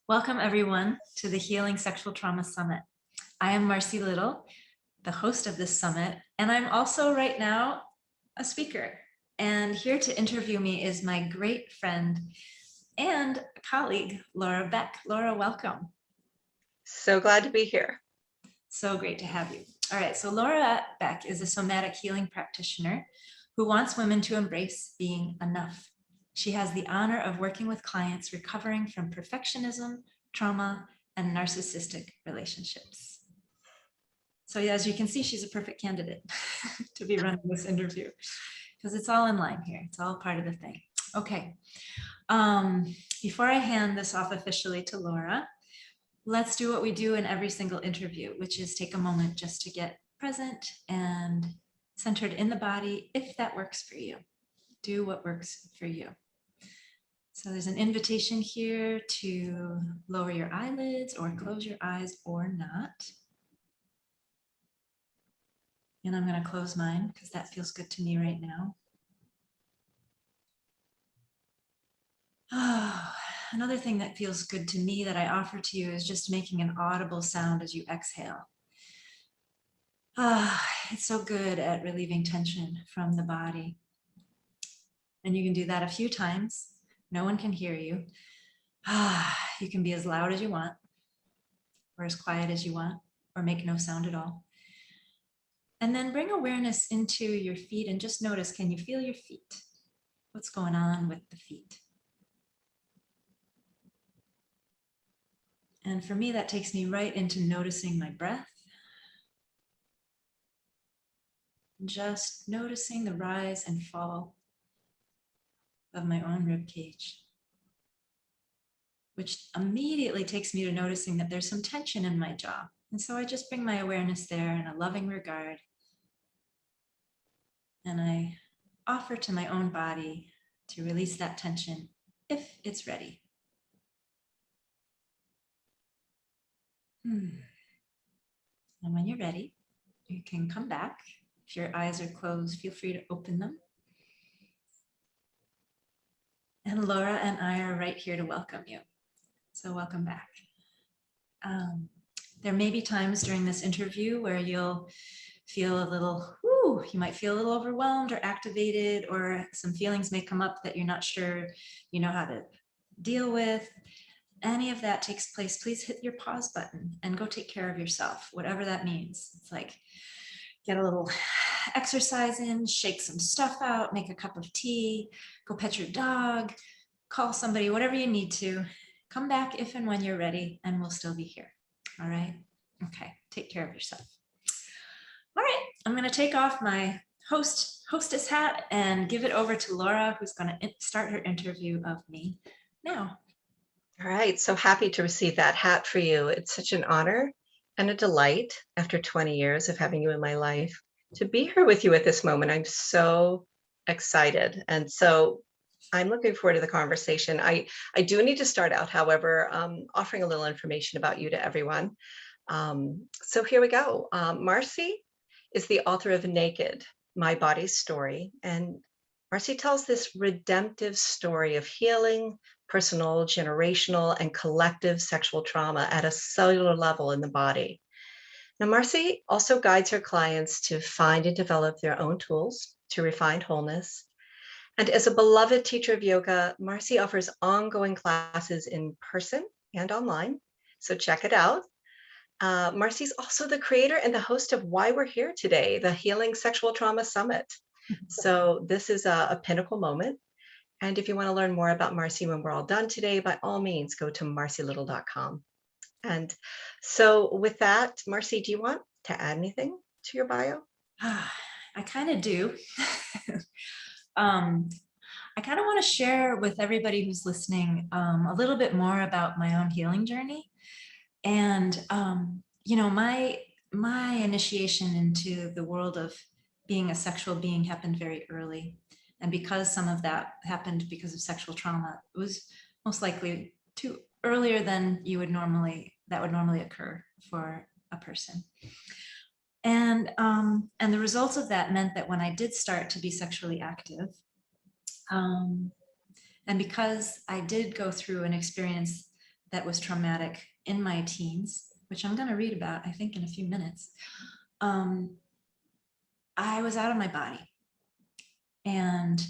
Welcome everyone to the Healing Sexual Trauma Summit. I am Marcy Little, the host of this summit, and I'm also right now a speaker. And here to interview me is my great friend and colleague, Laura Beck. Laura, welcome. So glad to be here. So great to have you. All right, so Laura Beck is a somatic healing practitioner who wants women to embrace being enough. She has the honor of working with clients recovering from perfectionism, trauma, and narcissistic relationships. So as you can see, she's a perfect candidate to be running this interview because it's all in line here. It's all part of the thing. Okay. Before I hand this off officially to Laura, let's do what we do in every single interview, which is take a moment just to get present and centered in the body, if that works for you. Do what works for you. So there's an invitation here to lower your eyelids or close your eyes or not. And I'm going to close mine because that feels good to me right now. Oh, another thing that feels good to me that I offer to you is just making an audible sound as you exhale. It's so good at relieving tension from the body. And you can do that a few times. No one can hear you. You can be as loud as you want, or as quiet as you want, or make no sound at all. And then bring awareness into your feet and just notice, can you feel your feet? What's going on with the feet? And for me, that takes me right into noticing my breath. Just noticing the rise and fall of my own rib cage, which immediately takes me to noticing that there's some tension in my jaw. And so I just bring my awareness there in a loving regard. And I offer to my own body to release that tension if it's ready. And when you're ready, you can come back. If your eyes are closed, feel free to open them. And Laura and I are right here to welcome you. So welcome back. There may be times during this interview where you'll feel a little, you might feel a little overwhelmed or activated, or some feelings may come up that you're not sure you know how to deal with. Any of that takes place, please hit your pause button and go take care of yourself, whatever that means. It's like, get a little exercise in, shake some stuff out, make a cup of tea, go pet your dog, call somebody, whatever you need to. Come back if and when you're ready, and we'll still be here. All right? Okay, take care of yourself. All right, I'm going to take off my hostess hat and give it over to Laura, who's going to start her interview of me now. All right, so happy to receive that hat for you. It's such an honor and a delight after 20 years of having you in my life to be here with you at this moment. I'm so excited. And so I'm looking forward to the conversation. I do need to start out, however, offering a little information about you to everyone. So here we go. Marcy is the author of Naked, My Body's Story. And Marcy tells this redemptive story of healing, personal, generational, and collective sexual trauma at a cellular level in the body. Now, Marcy also guides her clients to find and develop their own tools to refine wholeness. And as a beloved teacher of yoga, Marcy offers ongoing classes in person and online. So check it out. Marcy's also the creator and the host of Why We're Here Today, the Healing Sexual Trauma Summit. So this is a pinnacle moment. And if you want to learn more about Marcy when we're all done today, by all means, go to marcylittle.com. And so with that, Marcy, do you want to add anything to your bio? I kind of do. I kind of want to share with everybody who's listening a little bit more about my own healing journey. And, you know, my initiation into the world of being a sexual being happened very early. And because some of that happened because of sexual trauma, it was most likely too earlier than that would normally occur for a person. And the results of that meant that when I did start to be sexually active, and because I did go through an experience that was traumatic in my teens, which I'm going to read about, I think, in a few minutes. I was out of my body, and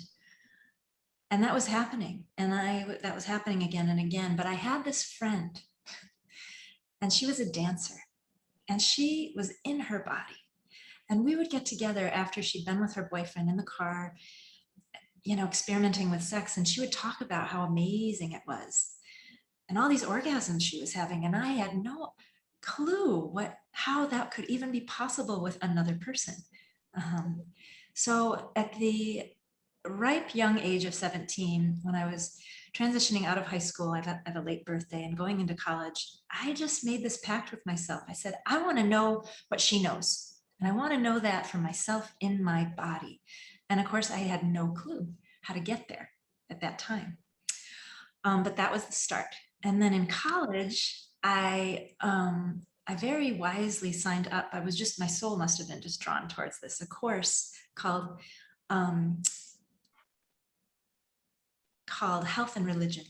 that was happening, and that was happening again and again. But I had this friend, and she was a dancer, and she was in her body, and we would get together after she'd been with her boyfriend in the car, experimenting with sex, and she would talk about how amazing it was and all these orgasms she was having, and I had no clue how that could even be possible with another person. So at the ripe young age of 17, when I was transitioning out of high school, I have a late birthday, and going into college, I just made this pact with myself. I said, I want to know what she knows, and I want to know that for myself in my body. And of course, I had no clue how to get there at that time. But that was the start. And then in college, I very wisely signed up. My soul must have been just drawn towards this, a course called Health and Religion.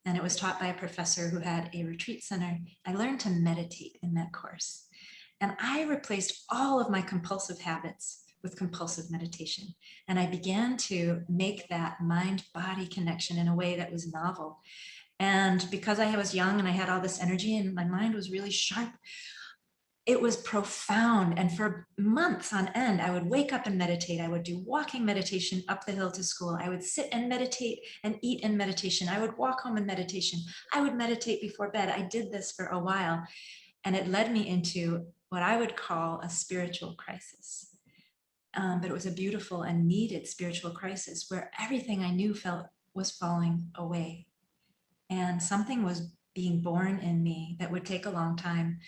And it was taught by a professor who had a retreat center. I learned to meditate in that course. And I replaced all of my compulsive habits with compulsive meditation. And I began to make that mind-body connection in a way that was novel. And because I was young and I had all this energy and my mind was really sharp, it was profound. And for months on end, I would wake up and meditate. I would do walking meditation up the hill to school. I would sit and meditate and eat in meditation. I would walk home in meditation. I would meditate before bed. I did this for a while, and it led me into what I would call a spiritual crisis. But it was a beautiful and needed spiritual crisis where everything I knew was falling away. And something was being born in me that would take a long time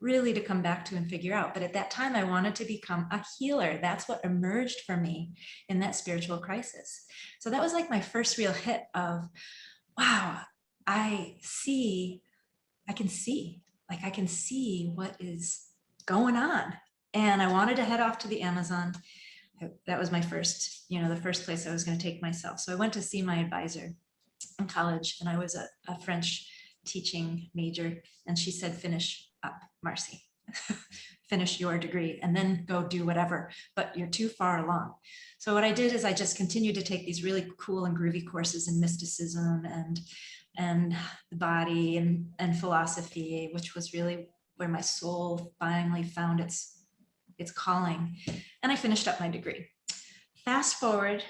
really to come back to and figure out. But at that time, I wanted to become a healer. That's what emerged for me in that spiritual crisis. So that was like my first real hit of, wow, I can see what is going on. And I wanted to head off to the Amazon. That was my first, the first place I was going to take myself. So I went to see my advisor in college, and I was a French teaching major, and she said, finish up, Marcy. Finish your degree and then go do whatever, but you're too far along. So what I did is I just continued to take these really cool and groovy courses in mysticism and the body and philosophy, which was really where my soul finally found its calling. And I finished up my degree. Fast forward,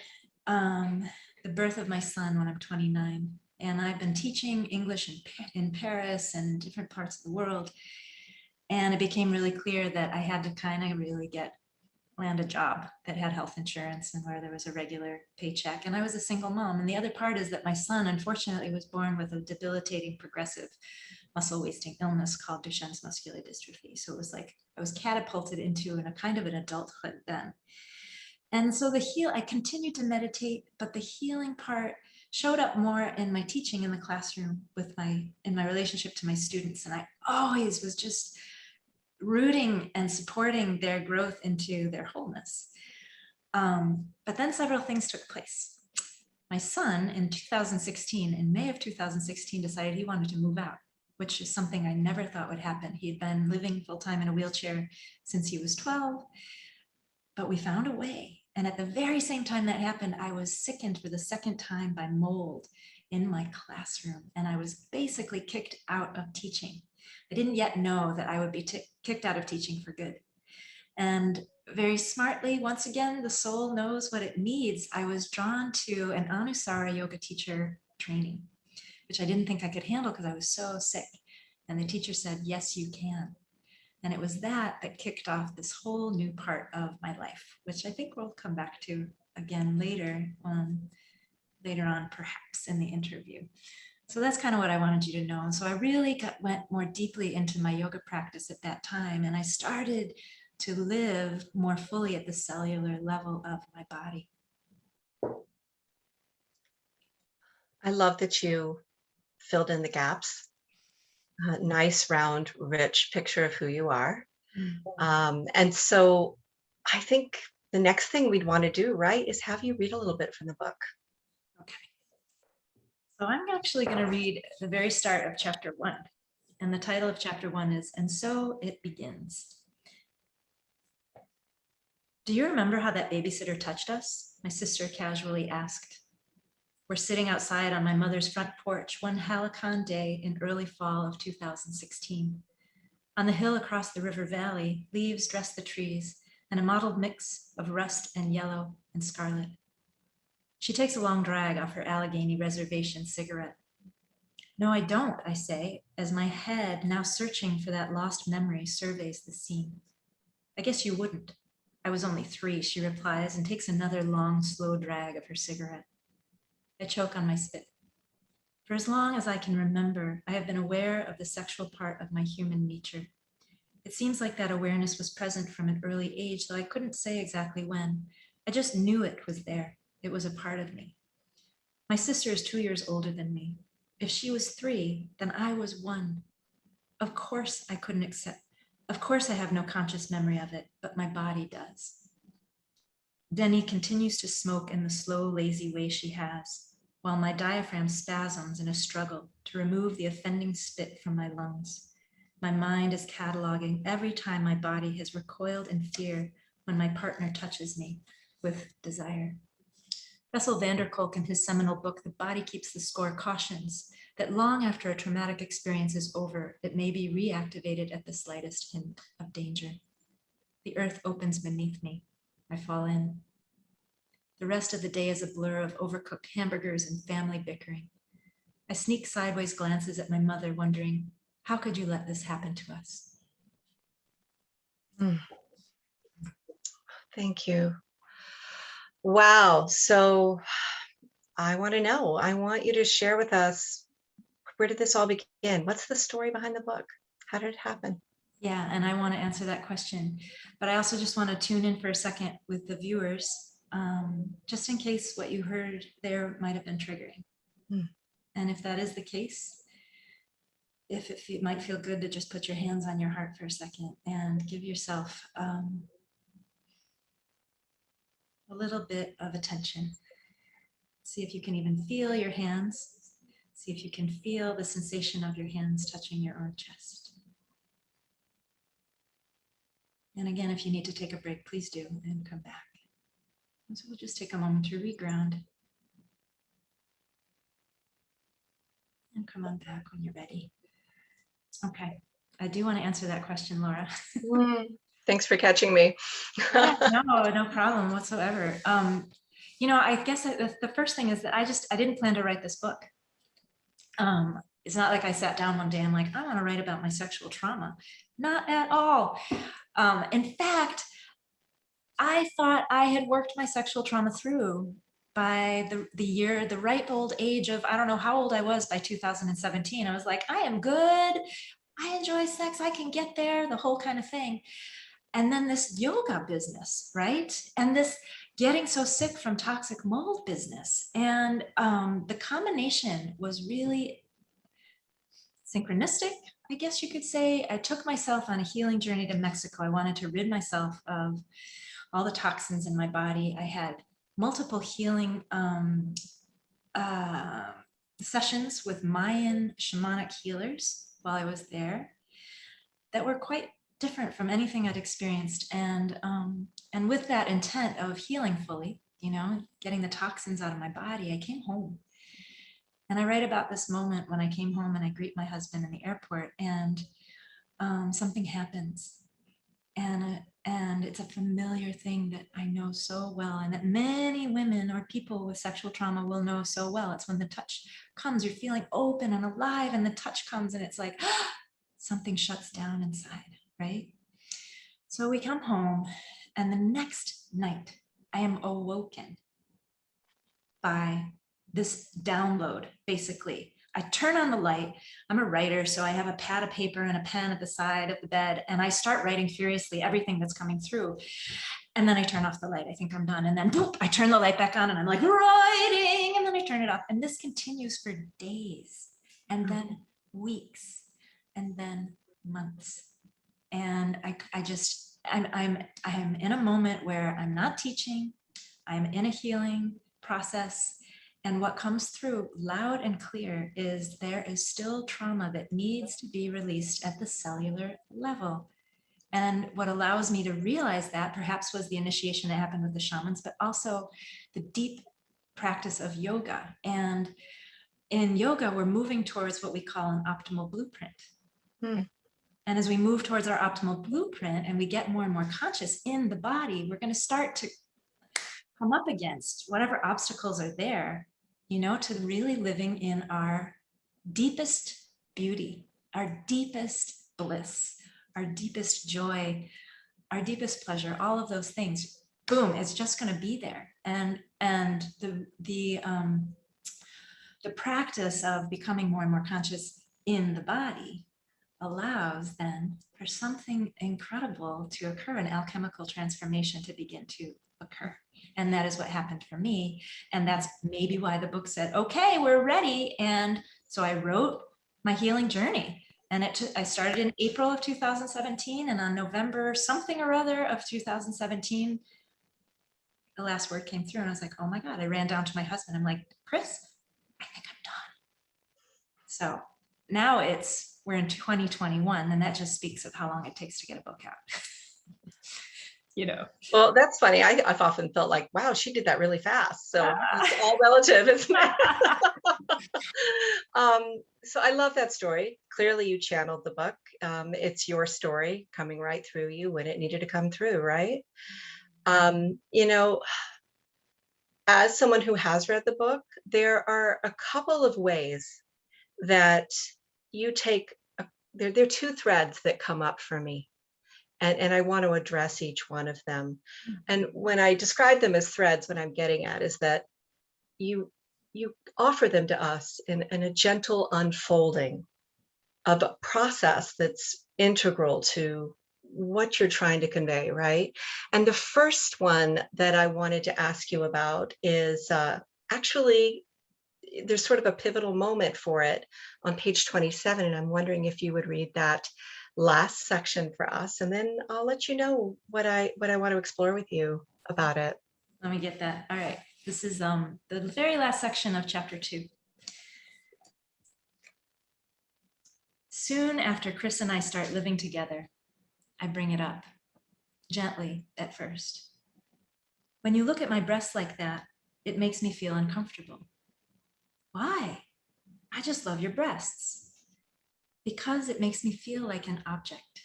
the birth of my son when I'm 29, and I've been teaching English in Paris and different parts of the world. And it became really clear that I had to kind of really land a job that had health insurance and where there was a regular paycheck. And I was a single mom. And the other part is that my son, unfortunately, was born with a debilitating progressive muscle wasting illness called Duchenne's muscular dystrophy. So it was like I was catapulted into a kind of an adulthood then. And so I continued to meditate, but the healing part showed up more in my teaching in the classroom in my relationship to my students. And I always was just rooting and supporting their growth into their wholeness. But then several things took place. My son in May of 2016, decided he wanted to move out, which is something I never thought would happen. He had been living full-time in a wheelchair since he was 12, but we found a way. And at the very same time that happened, I was sickened for the second time by mold in my classroom. And I was basically kicked out of teaching. I didn't yet know that I would be kicked out of teaching for good. And very smartly, once again, the soul knows what it needs. I was drawn to an Anusara yoga teacher training, which I didn't think I could handle because I was so sick. And the teacher said, yes, you can. And it was that kicked off this whole new part of my life, which I think we'll come back to again later on perhaps in the interview. So that's kind of what I wanted you to know. So I really went more deeply into my yoga practice at that time, and I started to live more fully at the cellular level of my body. I love that you filled in the gaps. Nice, round, rich picture of who you are. And so I think the next thing we'd want to do, right, is have you read a little bit from the book. Okay. So I'm actually going to read the very start of chapter 1. And the title of chapter 1 is, "And So It Begins." "Do you remember how that babysitter touched us?" my sister casually asked. We're sitting outside on my mother's front porch one halcyon day in early fall of 2016. On the hill across the river valley, leaves dress the trees, and a mottled mix of rust and yellow and scarlet. She takes a long drag off her Allegheny Reservation cigarette. "No, I don't," I say, as my head, now searching for that lost memory, surveys the scene. "I guess you wouldn't. I was only 3, she replies, and takes another long, slow drag of her cigarette. I choke on my spit. For as long as I can remember, I have been aware of the sexual part of my human nature. It seems like that awareness was present from an early age, though I couldn't say exactly when. I just knew it was there. It was a part of me. My sister is 2 years older than me. If she was 3, then I was 1. Of course I couldn't accept. Of course I have no conscious memory of it, but my body does." Denny continues to smoke in the slow, lazy way she has, while my diaphragm spasms in a struggle to remove the offending spit from my lungs. My mind is cataloging every time my body has recoiled in fear when my partner touches me with desire. Bessel van der Kolk, in his seminal book, The Body Keeps the Score, cautions that long after a traumatic experience is over, it may be reactivated at the slightest hint of danger. The earth opens beneath me. I fall in. The rest of the day is a blur of overcooked hamburgers and family bickering. I sneak sideways glances at my mother, wondering, how could you let this happen to us? Thank you. Wow. So I want to know. I want you to share with us, where did this all begin? What's the story behind the book? How did it happen? Yeah, and I want to answer that question, but I also just want to tune in for a second with the viewers, just in case what you heard there might have been triggering. And if that is the case, if it might feel good to just put your hands on your heart for a second and give yourself a little bit of attention. See if you can even feel your hands. See if you can feel the sensation of your hands touching your own chest. And again, if you need to take a break, please do and come back. And so we'll just take a moment to reground. And come on back when you're ready. Okay, I do want to answer that question, Laura. Thanks for catching me. Yeah, no problem whatsoever. I guess the first thing is that I didn't plan to write this book. It's not like I sat down one day and like, I want to write about my sexual trauma. Not at all. In fact, I thought I had worked my sexual trauma through by the ripe old age of, I don't know how old I was by 2017. I was like, I am good. I enjoy sex. I can get there, the whole kind of thing. And then this yoga business, right? And this getting so sick from toxic mold business. And the combination was really synchronistic, I guess you could say. I took myself on a healing journey to Mexico. I wanted to rid myself of all the toxins in my body. I had multiple healing sessions with Mayan shamanic healers while I was there that were quite different from anything I'd experienced. And with that intent of healing fully, getting the toxins out of my body, I came home. And I write about this moment when I came home and I greet my husband in the airport, and something happens. And it's a familiar thing that I know so well, and that many women or people with sexual trauma will know so well. It's when the touch comes, you're feeling open and alive, and the touch comes and it's like, something shuts down inside, right? So we come home, and the next night I am awoken by this download, basically. I turn on the light. I'm a writer, so I have a pad of paper and a pen at the side of the bed, and I start writing furiously everything that's coming through. And then I turn off the light. I think I'm done. And then boop, I turn the light back on, and I'm like, writing. And then I turn it off. And this continues for days, and then weeks, and then months. And I'm in a moment where I'm not teaching. I'm in a healing process. And what comes through loud and clear is there is still trauma that needs to be released at the cellular level. And what allows me to realize that perhaps was the initiation that happened with the shamans, but also the deep practice of yoga. And in yoga, we're moving towards what we call an optimal blueprint. Hmm. And as we move towards our optimal blueprint and we get more and more conscious in the body, we're going to start to come up against whatever obstacles are there, to really living in our deepest beauty, our deepest bliss, our deepest joy, our deepest pleasure, all of those things. Boom, it's just going to be there. And the practice of becoming more and more conscious in the body allows then for something incredible to occur, an alchemical transformation to begin to occur. And that is what happened for me. And that's maybe why the book said, okay, we're ready. And so I wrote my healing journey. And I started in April of 2017. And on November something or other of 2017, the last word came through. And I was like, oh my God, I ran down to my husband. I'm like, Chris, I think I'm done. So now we're in 2021, and that just speaks of how long it takes to get a book out. Well, that's funny. I've often felt like, wow, she did that really fast. So it's all relative, isn't it? So I love that story. Clearly, you channeled the book. It's your story coming right through you when it needed to come through, right? As someone who has read the book, there are a couple of ways that you take, there are two threads that come up for me. And I want to address each one of them. And when I describe them as threads, what I'm getting at is that you offer them to us in a gentle unfolding of a process that's integral to what you're trying to convey, right? And the first one that I wanted to ask you about is actually, there's sort of a pivotal moment for it on page 27, and I'm wondering if you would read that last section for us, and then I'll let you know what I want to explore with you about it. Let me get that. All right. This is the very last section of chapter 2. Soon after Chris and I start living together, I bring it up, gently at first. When you look at my breasts like that, it makes me feel uncomfortable. Why? I just love your breasts. Because it makes me feel like an object.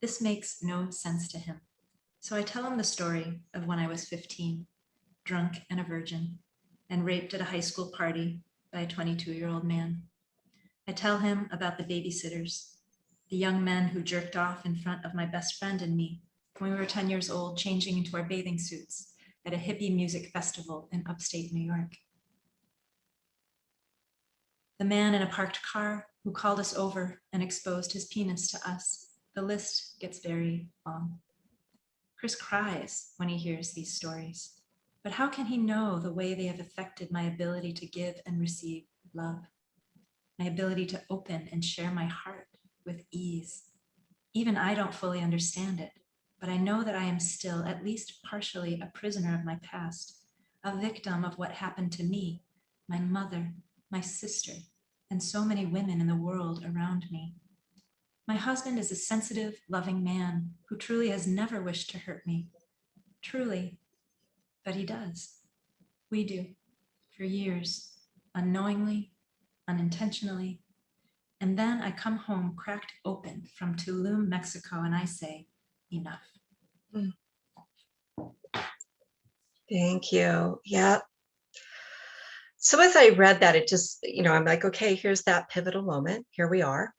This makes no sense to him. So I tell him the story of when I was 15, drunk and a virgin, and raped at a high school party by a 22-year-old man. I tell him about the babysitters, the young men who jerked off in front of my best friend and me when we were 10 years old, changing into our bathing suits at a hippie music festival in upstate New York. The man in a parked car who called us over and exposed his penis to us. The list gets very long. Chris cries when he hears these stories, but how can he know the way they have affected my ability to give and receive love, my ability to open and share my heart with ease? Even I don't fully understand it, but I know that I am still at least partially a prisoner of my past, a victim of what happened to me, my mother, my sister, and so many women in the world around me. My husband is a sensitive, loving man who truly has never wished to hurt me. Truly, but he does. We do, for years, unknowingly, unintentionally. And then I come home cracked open from Tulum, Mexico, and I say, enough. Thank you. Yeah. So as I read that, it just, I'm like, okay, here's that pivotal moment. Here we are.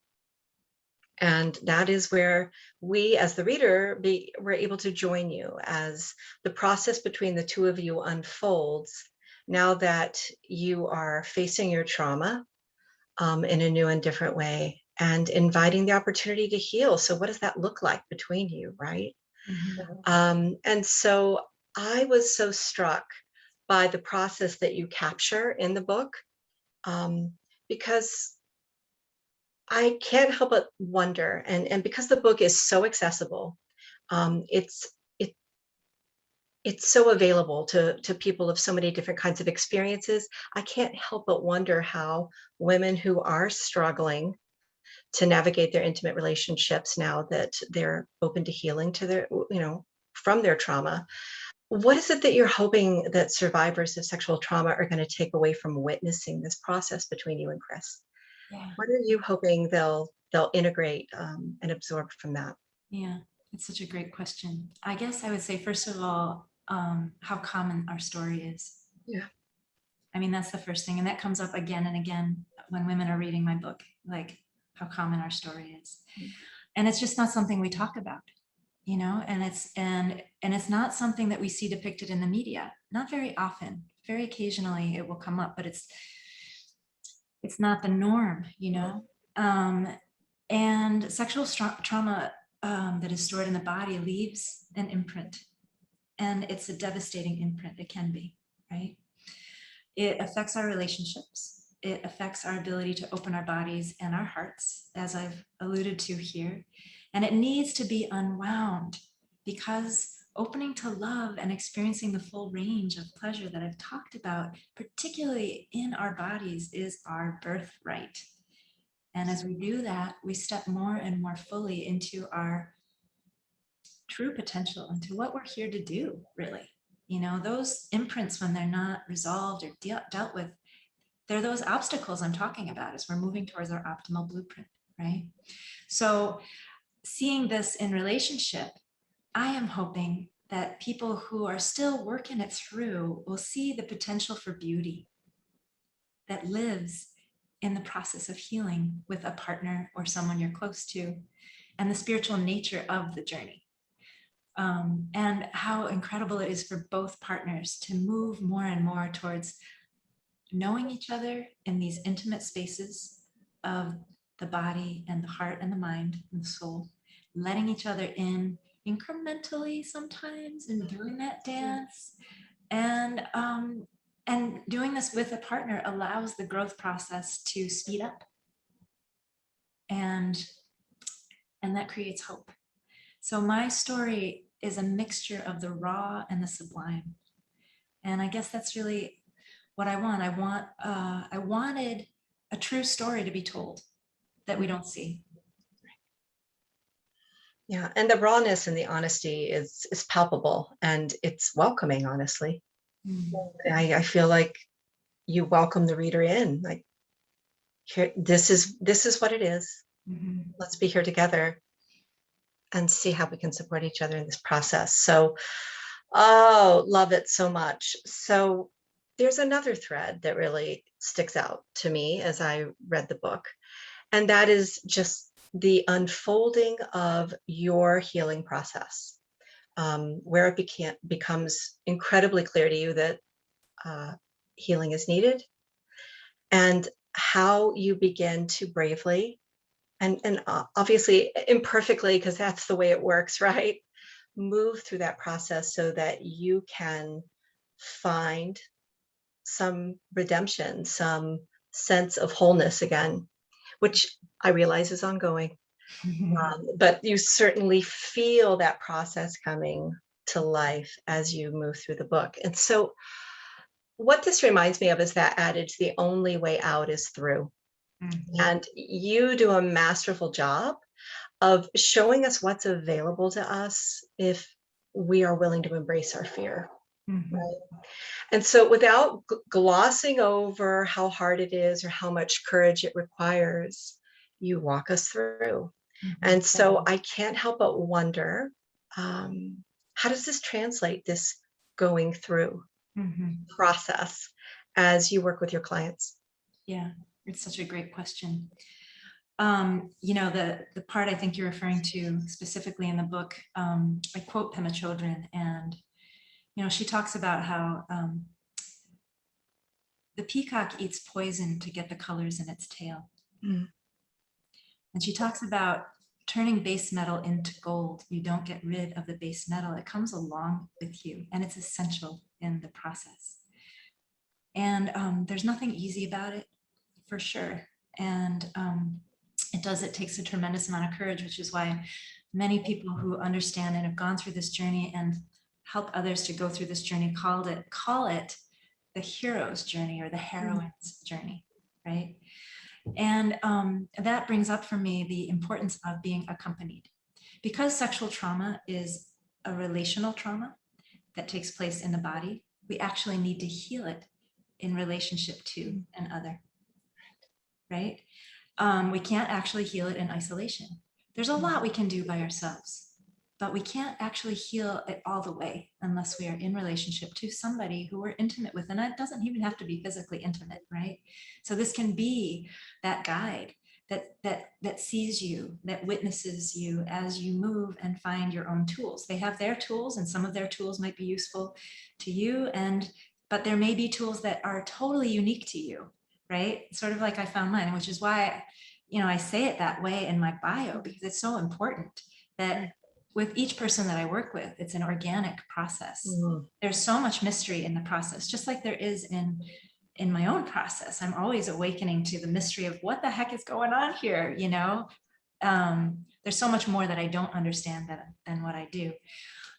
And that is where we, as the reader, we're able to join you as the process between the two of you unfolds now that you are facing your trauma in a new and different way and inviting the opportunity to heal. So what does that look like between you, right? Mm-hmm. And so I was so struck by the process that you capture in the book, because I can't help but wonder, and because the book is so accessible, it's it's so available to people of so many different kinds of experiences. I can't help but wonder how women who are struggling to navigate their intimate relationships now that they're open to healing to their, from their trauma. What is it that you're hoping that survivors of sexual trauma are going to take away from witnessing this process between you and Chris? Yeah. What are you hoping they'll integrate and absorb from that? Yeah. It's such a great question. I guess I would say, first of all, how common our story is. Yeah. I mean, that's the first thing. And that comes up again and again when women are reading my book, like how common our story is. And it's just not something we talk about, and it's not something that we see depicted in the media. Not very often. Very occasionally it will come up, but it's not the norm, and sexual trauma that is stored in the body leaves an imprint, and it's a devastating imprint. It can be, right? It affects our relationships. It affects our ability to open our bodies and our hearts, as I've alluded to here. And it needs to be unwound, because opening to love and experiencing the full range of pleasure that I've talked about, particularly in our bodies, is our birthright. And as we do that, we step more and more fully into our true potential, into what we're here to do, really. Those imprints, when they're not resolved or dealt with, they're those obstacles I'm talking about as we're moving towards our optimal blueprint, right? So seeing this in relationship, I am hoping that people who are still working it through will see the potential for beauty that lives in the process of healing with a partner or someone you're close to, and the spiritual nature of the journey. And how incredible it is for both partners to move more and more towards knowing each other in these intimate spaces of the body and the heart and the mind and the soul, letting each other in incrementally sometimes, and doing that dance. And doing this with a partner allows the growth process to speed up, and that creates hope. So my story is a mixture of the raw and the sublime. And I guess that's really what I want. I wanted a true story to be told that we don't see. Yeah, and the rawness and the honesty is palpable and it's welcoming, honestly. Mm-hmm. I feel like you welcome the reader in. Like, here, this is what it is. Mm-hmm. Let's be here together and see how we can support each other in this process. So, oh, love it so much. So there's another thread that really sticks out to me as I read the book, and that is just the unfolding of your healing process, where it becomes incredibly clear to you that uh, healing is needed, and how you begin to bravely and obviously imperfectly, because that's the way it works, right? Move through that process so that you can find some redemption, some sense of wholeness again, which I realize is ongoing. But you certainly feel that process coming to life as you move through the book. And so, what this reminds me of is that adage, the only way out is through. Mm-hmm. And you do a masterful job of showing us what's available to us if we are willing to embrace our fear. Mm-hmm. Right. And so, without glossing over how hard it is or how much courage it requires, you walk us through. Mm-hmm. And so, I can't help but wonder, how does this translate, this going through Mm-hmm. process, as you work with your clients? Yeah, it's such a great question. The part I think you're referring to specifically in the book, I quote Pema Chodron, and she talks about how the peacock eats poison to get the colors in its tail. Mm. And she talks about turning base metal into gold. You don't get rid of the base metal. It comes along with you, and it's essential in the process. And there's nothing easy about it, for sure. And it takes a tremendous amount of courage, which is why many people who understand and have gone through this journey and help others to go through this journey, call it the hero's journey or the heroine's journey, right? And that brings up for me the importance of being accompanied. Because sexual trauma is a relational trauma that takes place in the body, we actually need to heal it in relationship to an other, right? We can't actually heal it in isolation. There's a lot we can do by ourselves, but we can't actually heal it all the way unless we are in relationship to somebody who we're intimate with. And it doesn't even have to be physically intimate, right? So this can be that guide that sees you, that witnesses you as you move and find your own tools. They have their tools, and some of their tools might be useful to you, but there may be tools that are totally unique to you, right? Sort of like I found mine, which is why, I say it that way in my bio, because it's so important that with each person that I work with, it's an organic process. There's so much mystery in the process, just like there is in my own process. I'm always awakening to the mystery of what the heck is going on here, there's so much more that I don't understand than what I do.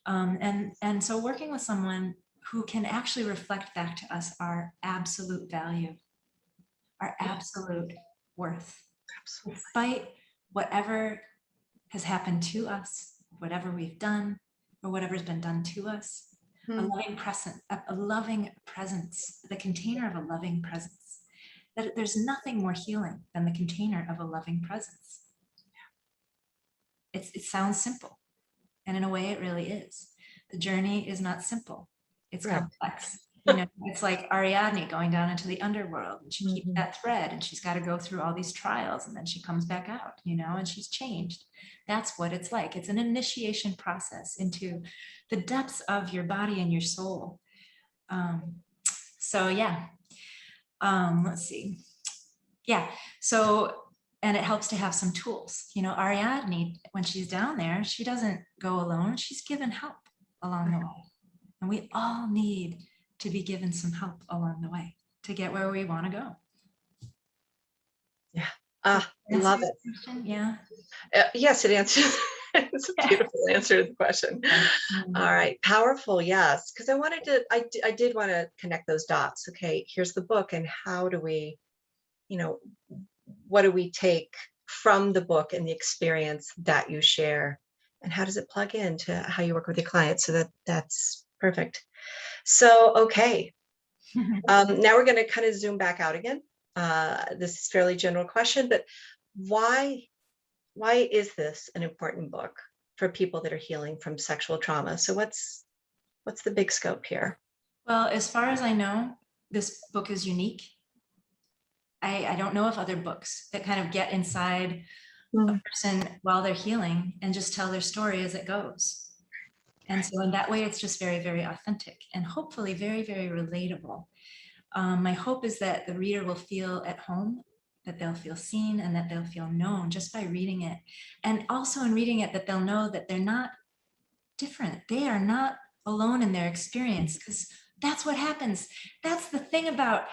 And so working with someone who can actually reflect back to us our absolute value, our absolute worth, despite whatever has happened to us, whatever we've done, or whatever's been done to us. A loving presence, the container of a loving presence. That there's nothing more healing than the container of a loving presence. It sounds simple, and in a way it really is. The journey is not simple, it's complex. It's like Ariadne going down into the underworld, and she keeps that thread, and she's got to go through all these trials, and then she comes back out, and she's changed. That's what it's like. It's an initiation process into the depths of your body and your soul. So yeah, let's see. Yeah, so, and it helps to have some tools. Ariadne, when she's down there, she doesn't go alone. She's given help along the way. And we all need to be given some help along the way to get where we want to go. Yeah. I love it. Yeah. Yes, it answers. It's a beautiful answer to the question. All right. Powerful. Yes. Because I did want to connect those dots. Okay. Here's the book. And how do we, what do we take from the book and the experience that you share? And how does it plug into how you work with your clients? So that's perfect. So, okay. Now we're going to kind of zoom back out again. This is a fairly general question, but why is this an important book for people that are healing from sexual trauma? So what's the big scope here? Well, as far as I know, this book is unique. I don't know of other books that kind of get inside a person while they're healing and just tell their story as it goes. And so in that way, it's just very, very authentic and hopefully very, very relatable. My hope is that the reader will feel at home, that they'll feel seen, and that they'll feel known just by reading it. And also in reading it, that they'll know that they're not different. They are not alone in their experience, because that's what happens. That's the thing about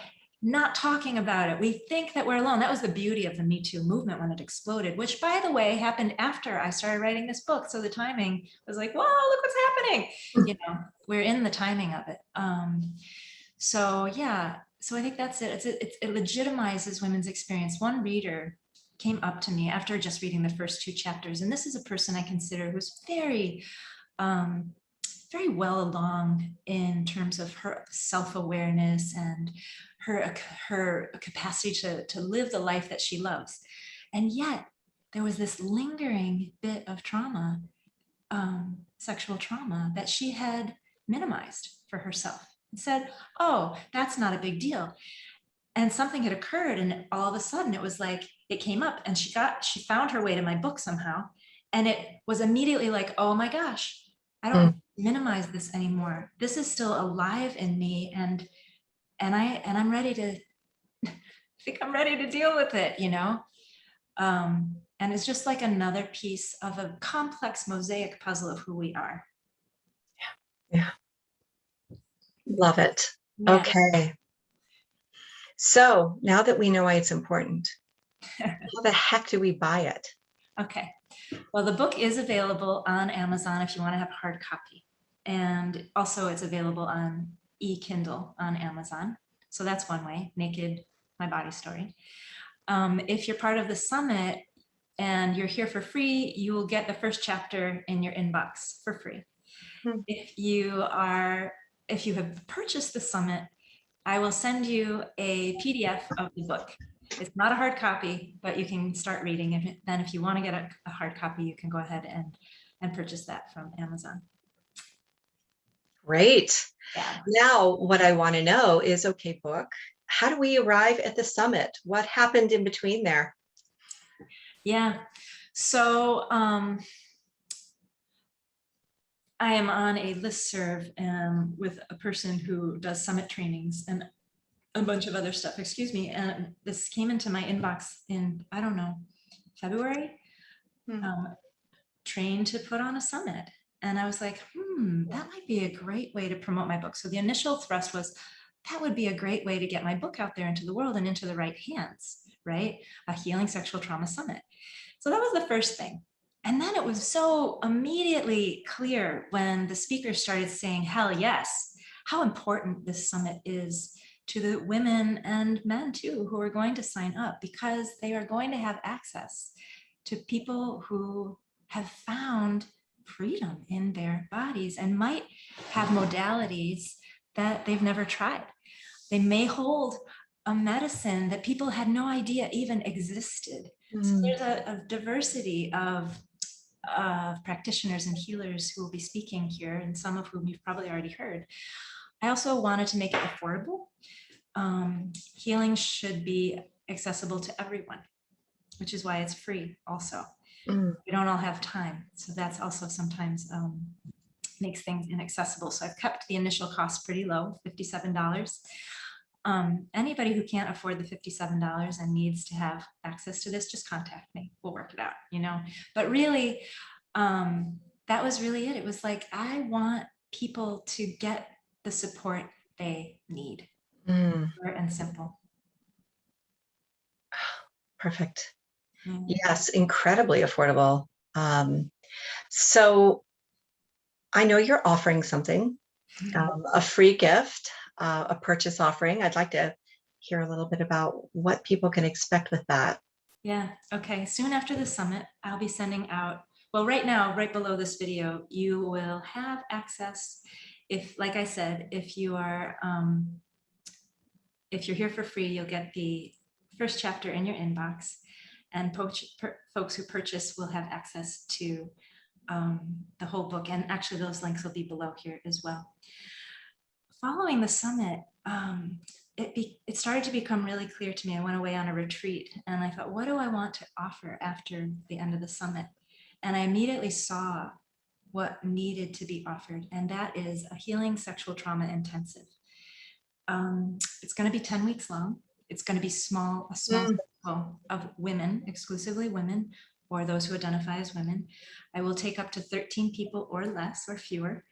not talking about it. We think that we're alone. That was the beauty of the Me Too movement when it exploded, which, by the way, happened after I started writing this book. So the timing was like, whoa, look what's happening. We're in the timing of it. So yeah, so I think that's it. It legitimizes women's experience. One reader came up to me after just reading the first 2 chapters, and this is a person I consider who's very, very well along in terms of her self-awareness and her capacity to live the life that she loves. And yet there was this lingering bit of trauma, sexual trauma, that she had minimized for herself and said, oh, that's not a big deal. And something had occurred, and all of a sudden it was like it came up, and she found her way to my book somehow. And it was immediately like, oh my gosh, I don't minimize this anymore. This is still alive in me, and I'm ready to I think I'm ready to deal with it, and it's just like another piece of a complex mosaic puzzle of who we are. Yeah. Love it. Yeah. Okay. So now that we know why it's important, how the heck do we buy it? Okay. Well, the book is available on Amazon if you want to have a hard copy. And also it's available on e-Kindle on Amazon. So that's one way, Naked, My Body Story. If you're part of the summit and you're here for free, you will get the first chapter in your inbox for free. Hmm. If you have purchased the summit, I will send you a PDF of the book. It's not a hard copy, but you can start reading it. Then if you want to get a hard copy, you can go ahead and purchase that from Amazon. Great. Yeah. Now, what I want to know is, okay, book, how do we arrive at the summit? What happened in between there? Yeah. So I am on a listserv with a person who does summit trainings and a bunch of other stuff, excuse me. And this came into my inbox in, I don't know, February, trained to put on a summit. And I was like, that might be a great way to promote my book. So the initial thrust was, that would be a great way to get my book out there into the world and into the right hands, right? A healing sexual trauma summit. So that was the first thing. And then it was so immediately clear when the speakers started saying, hell yes, how important this summit is to the women and men too, who are going to sign up, because they are going to have access to people who have found freedom in their bodies and might have modalities that they've never tried. They may hold a medicine that people had no idea even existed. So there's a diversity of practitioners and healers who will be speaking here, and some of whom you've probably already heard. I also wanted to make it affordable. Healing should be accessible to everyone, which is why it's free also. We don't all have time. So that's also sometimes makes things inaccessible. So I've kept the initial cost pretty low, $57. Anybody who can't afford the $57 and needs to have access to this, just contact me. We'll work it out, you know. But really, that was really it. It was like, I want people to get the support they need. Short and simple. Perfect. Yes, incredibly affordable. So I know you're offering something, a free gift, a purchase offering. I'd like to hear a little bit about what people can expect with that. Yeah. Okay. Soon after the summit, I'll be sending out, well, right now, right below this video, you will have access. If, like I said, if you're here for free, you'll get the first chapter in your inbox, and folks who purchase will have access to the whole book. And actually those links will be below here as well. Following the summit, it started to become really clear to me. I went away on a retreat and I thought, what do I want to offer after the end of the summit? And I immediately saw what needed to be offered, and that is a healing sexual trauma intensive. It's going to be 10 weeks long. It's going to be a small circle of women, exclusively women, or those who identify as women. I will take up to 13 people or less or fewer.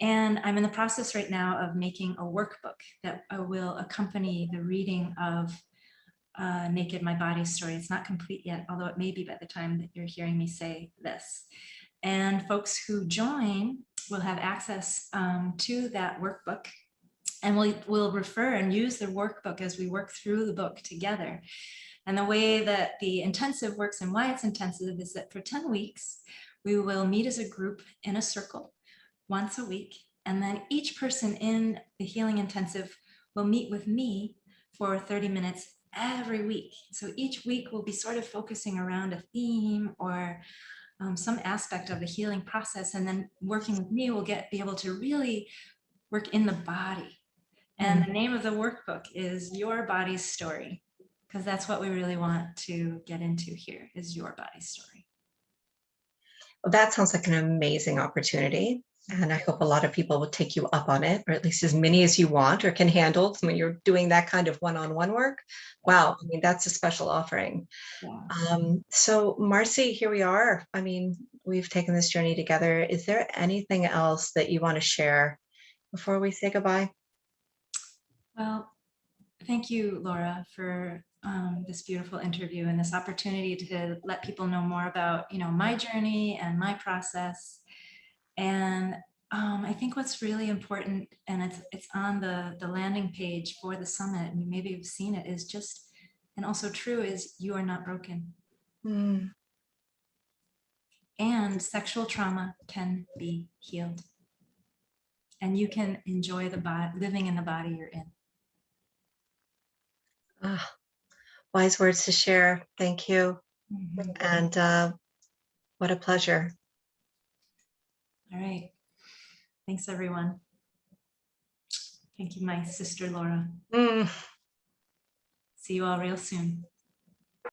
And I'm in the process right now of making a workbook that will accompany the reading of Naked, My Body Story. It's not complete yet, although it may be by the time that you're hearing me say this. And folks who join will have access to that workbook. And we'll refer and use the workbook as we work through the book together. And the way that the intensive works and why it's intensive is that for 10 weeks, we will meet as a group in a circle once a week. And then each person in the healing intensive will meet with me for 30 minutes every week. So each week we'll be sort of focusing around a theme or some aspect of the healing process. And then working with me, we'll be able to really work in the body. And the name of the workbook is Your Body's Story, because that's what we really want to get into here, is your body's story. Well, that sounds like an amazing opportunity. And I hope a lot of people will take you up on it, or at least as many as you want or can handle. When you're doing that kind of one-on-one work, wow, I mean, that's a special offering. Yeah. So Marcy, here we are. I mean, we've taken this journey together. Is there anything else that you want to share before we say goodbye? Well, thank you, Laura, for this beautiful interview and this opportunity to let people know more about, my journey and my process. And I think what's really important, and it's on the landing page for the summit, and maybe you've seen it, is just, and also true, is you are not broken. Mm. And sexual trauma can be healed. And you can enjoy the body, living in the body you're in. Ah, wise words to share. Thank you. Mhm. And what a pleasure. All right. Thanks, everyone. Thank you, my sister Laura. Mm. See you all real soon.